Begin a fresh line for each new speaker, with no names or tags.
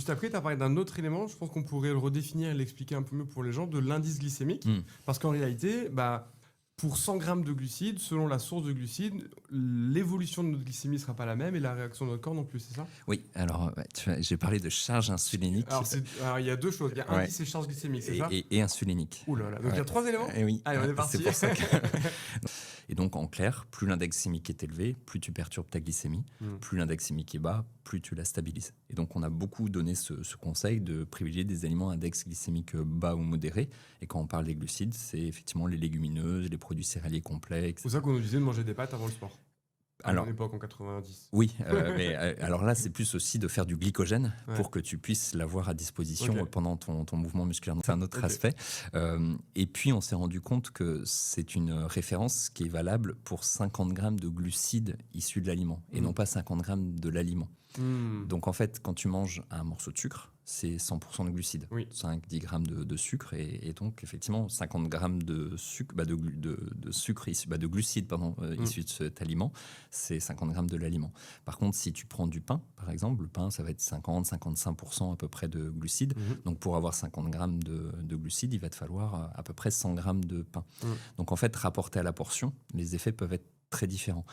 juste après, tu as parlé d'un autre élément, je pense qu'on pourrait le redéfinir et l'expliquer un peu mieux pour les gens, de l'indice glycémique. Parce qu'en réalité, pour 100 grammes de glucides, selon la source de glucides, l'évolution de notre glycémie ne sera pas la même et la réaction de notre corps non plus, c'est ça?
Oui, alors j'ai parlé de charge insulinique.
Alors, il y a deux choses, il y a indice et charge glycémique, c'est ça?
Et insulinique.
Ouh là là, donc il y a 3 éléments?
Oui.
Allez, on est parti.
C'est pour ça que... Et donc, en clair, plus l'index glycémique est élevé, plus tu perturbes ta glycémie, plus l'index glycémique est bas, plus tu la stabilises. Et donc, on a beaucoup donné ce conseil de privilégier des aliments à index glycémique bas ou modéré. Et quand on parle des glucides, c'est effectivement les légumineuses, les produits céréaliers complets, etc.
C'est pour ça qu'on nous disait de manger des pâtes avant le sport. À
Alors,
mon époque, en 90.
Oui, mais alors là, c'est plus aussi de faire du glycogène pour que tu puisses l'avoir à disposition pendant ton mouvement musculaire. C'est un autre aspect. Et puis, on s'est rendu compte que c'est une référence qui est valable pour 50 grammes de glucides issus de l'aliment et non pas 50 grammes de l'aliment. Donc, en fait, quand tu manges un morceau de sucre, c'est 100% de glucides, 5-10 grammes de sucre et donc effectivement 50 grammes de sucre, de sucre de glucides issus de cet aliment, c'est 50 grammes de l'aliment. Par contre, si tu prends du pain, par exemple, le pain, ça va être 50-55% à peu près de glucides. Donc pour avoir 50 grammes de glucides, il va te falloir à peu près 100 grammes de pain. Donc en fait, rapporté à la portion, les effets peuvent être très différents.